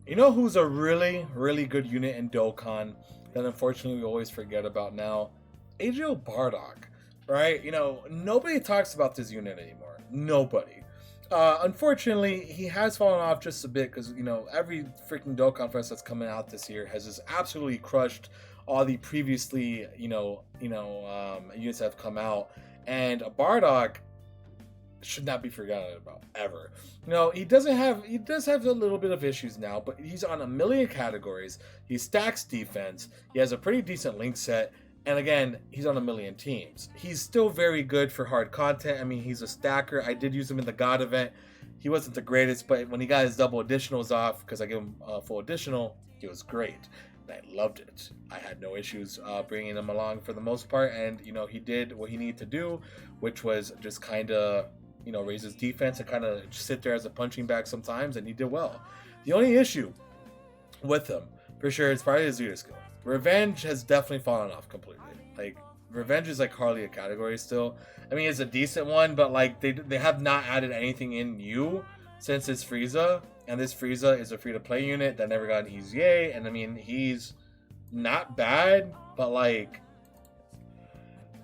You know who's a really, really good unit in Dokkan that unfortunately we always forget about now? AGL Bardock, right? Nobody talks about this unit anymore. Nobody. Unfortunately, he has fallen off just a bit because every freaking Dokkan Fest that's coming out this year has just absolutely crushed all the previously units that have come out, and Bardock should not be forgotten about ever. He does have a little bit of issues now, but he's on a million categories. He stacks defense. He has a pretty decent link set. And again, he's on a million teams. He's still very good for hard content. I mean, he's a stacker. I did use him in the God event. He wasn't the greatest, but when he got his double additionals off, because I gave him a full additional, he was great. And I loved it. I had no issues bringing him along for the most part. And, he did what he needed to do, which was just kind of raise his defense and kind of sit there as a punching bag sometimes, and he did well. The only issue with him, for sure, is probably his leader skill. Revenge has definitely fallen off completely. Like, Revenge is like hardly a category still. I mean, it's a decent one, but like they have not added anything in new since it's Frieza, and this Frieza is a free-to-play unit that never got an EZA, and I mean, he's not bad, but like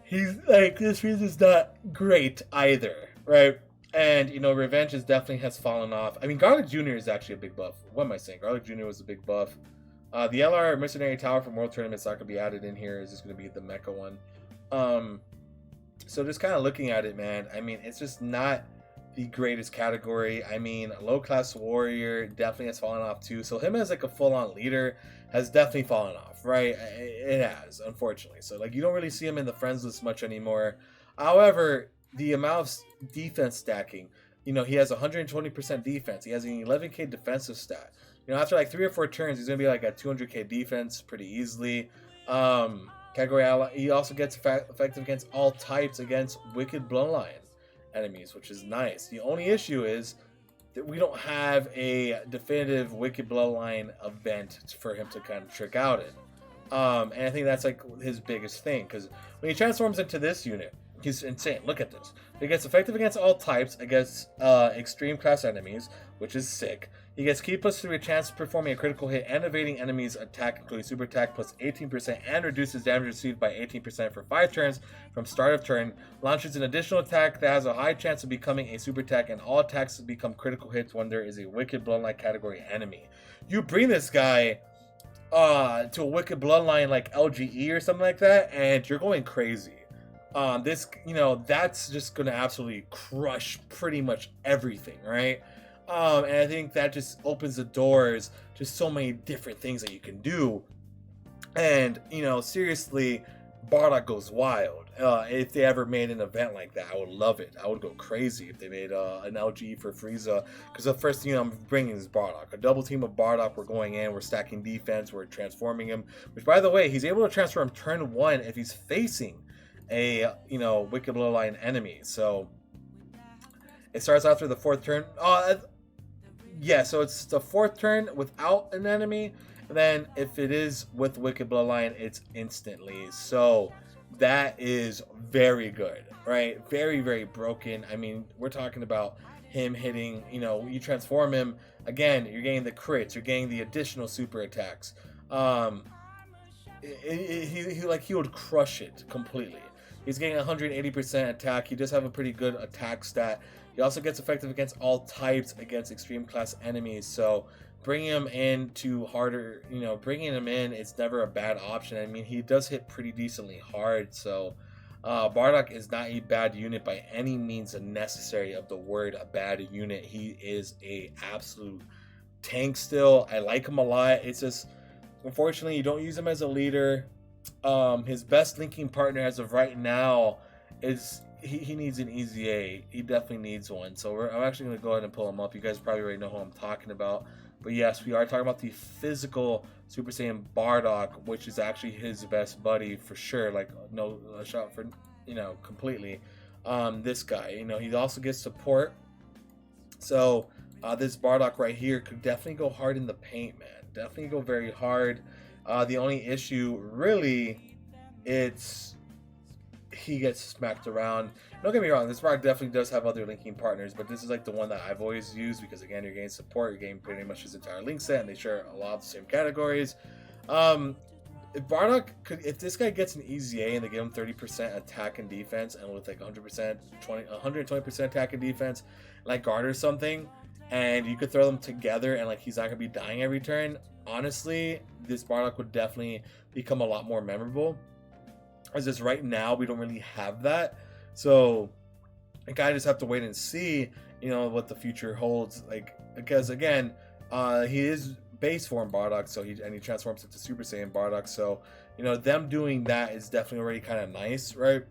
he's like this Frieza's not great either, right? And Revenge definitely has fallen off. I mean, Garlic Jr. is actually a big buff. What am I saying? Garlic Jr. was a big buff. The LR Mercenary Tower from World Tournament's not going to be added in here. It's just going to be the Mecha one. So just kind of looking at it, man, I mean, it's just not the greatest category. I mean, Low Class Warrior definitely has fallen off too. So him as like a full-on leader has definitely fallen off, right? It has, unfortunately. So like you don't really see him in the friends list much anymore. However, the amount of defense stacking, he has 120% defense. He has an 11k defensive stat. After like 3 or 4 turns, he's gonna be like at 200k defense pretty easily. Category ally. He also gets effective against all types against Wicked Bloodline enemies, which is nice. The only issue is that we don't have a definitive Wicked Bloodline event for him to kind of trick out in. And I think that's like his biggest thing, because when he transforms into this unit, he's insane. Look at this. He gets effective against all types, against extreme class enemies, which is sick. He gets key plus 3 a chance of performing a critical hit and evading enemies' attack, including super attack, plus 18%, and reduces damage received by 18% for 5 turns from start of turn. Launches an additional attack that has a high chance of becoming a super attack, and all attacks become critical hits when there is a Wicked Bloodline category enemy. You bring this guy to a Wicked Bloodline like LGE or something like that, and you're going crazy. That's just gonna absolutely crush pretty much everything, right? And I think that just opens the doors to so many different things that you can do. And seriously, Bardock goes wild. If they ever made an event like that, I would love it. I would go crazy if they made an LG for Frieza. Because the first thing I'm bringing is Bardock. A double team of Bardock. We're going in. We're stacking defense. We're transforming him. Which, by the way, he's able to transform turn 1 if he's facing a Wicked Bloodline enemy. So it starts after the 4th turn. Yeah, so it's the 4th turn without an enemy. And then if it is with Wicked Bloodline, it's instantly. So that is very good, right? Very, very broken. I mean, we're talking about him hitting, you transform him, again, you're getting the crits, you're getting the additional super attacks. He would crush it completely. He's getting 180% attack. He does have a pretty good attack stat. He also gets effective against all types against extreme class enemies. So bringing him in to harder, bringing him in, it's never a bad option. I mean, he does hit pretty decently hard. So Bardock is not a bad unit by any means necessary of the word a bad unit. He is a absolute tank still. I like him a lot. It's just, unfortunately, you don't use him as a leader. His best linking partner as of right now is he needs an EZA. He definitely needs one. So I'm actually going to go ahead and pull him up. You guys probably already know who I'm talking about. But yes, we are talking about the physical Super Saiyan Bardock, which is actually his best buddy for sure. Like, no shot for, completely. This guy, he also gets support. So this Bardock right here could definitely go hard in the paint, man. Definitely go very hard. The only issue, really, it's he gets smacked around. Don't get me wrong, this Bardock definitely does have other linking partners, but this is like the one that I've always used because again, you're getting support, you're getting pretty much his entire link set, and they share a lot of the same categories. If Bardock could, if this guy gets an EZA and they give him 30% attack and defense, and with like 120% attack and defense, like guard or something, and you could throw them together and like he's not gonna be dying every turn. Honestly, this Bardock would definitely become a lot more memorable. As just right now, we don't really have that, so I kind of just have to wait and see, you know, what the future holds. Like, because again, he is base form Bardock, so he transforms into Super Saiyan Bardock. So, you know, them doing that is definitely already kind of nice, right?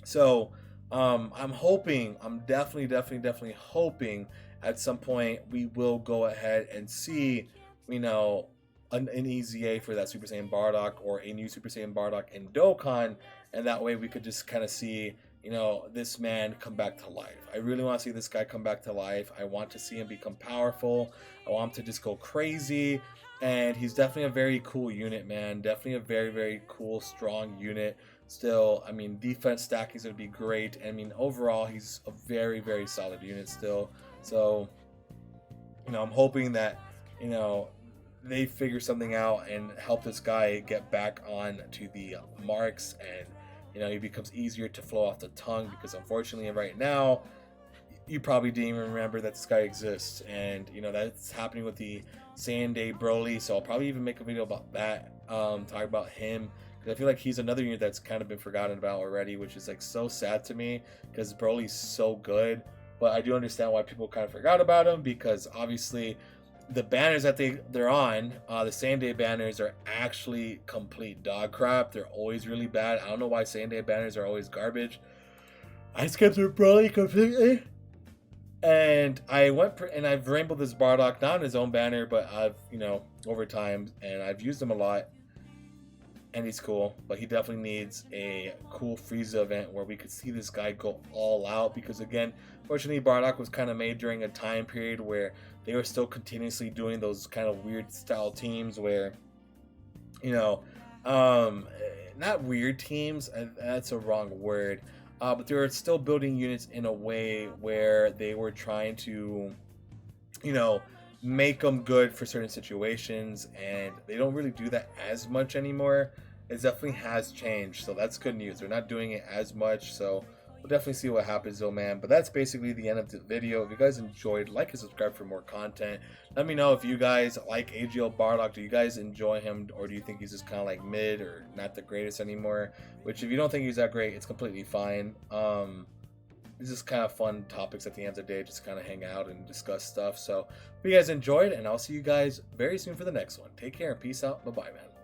So, I'm hoping, I'm definitely hoping at some point we will go ahead and see, you know, an EZA for that Super Saiyan Bardock or a new Super Saiyan Bardock in Dokkan, and that way we could just kind of see, you know, this man come back to life. I really want to see this guy come back to life. I want to see him become powerful. I want him to just go crazy, and he's definitely a very cool unit, man. Definitely a very cool, strong unit. Still, I mean, defense stacking is going to be great. I mean, overall, he's a very solid unit still. So, you know, I'm hoping that, you know, they figure something out and help this guy get back on to the marks, and you know, he becomes easier to flow off the tongue, because unfortunately right now you probably didn't even remember that this guy exists, and you know that's happening with the Sunday Broly. So I'll probably even make a video about that, talk about him, because I feel like he's another unit that's kind of been forgotten about already, which is like so sad to me because Broly's so good. But I do understand why people kind of forgot about him, because obviously the banners that they're on, the same day banners are actually complete dog crap. They're always really bad. I don't know why same day banners are always garbage. I skipped through Broly completely, and I've rainbowed this Bardock, not on his own banner, but I've, you know, over time, and I've used him a lot, and he's cool. But he definitely needs a cool Frieza event where we could see this guy go all out, because again, fortunately Bardock was kind of made during a time period where they were still continuously doing those kind of weird style teams where, you know, not weird teams, that's a wrong word, but they were still building units in a way where they were trying to, you know, make them good for certain situations, and they don't really do that as much anymore. It definitely has changed, so that's good news. They're not doing it as much, so we'll definitely see what happens though, man. But that's basically the end of the video. If you guys enjoyed, like and subscribe for more content. Let me know if you guys like AGL Bardock. Do you guys enjoy him, or do you think he's just kind of like mid or not the greatest anymore? Which, if you don't think he's that great, it's completely fine. This is kind of fun topics at the end of the day, just kind of hang out and discuss stuff. So, hope you guys enjoyed, and I'll see you guys very soon for the next one. Take care and peace out. Bye-bye, man.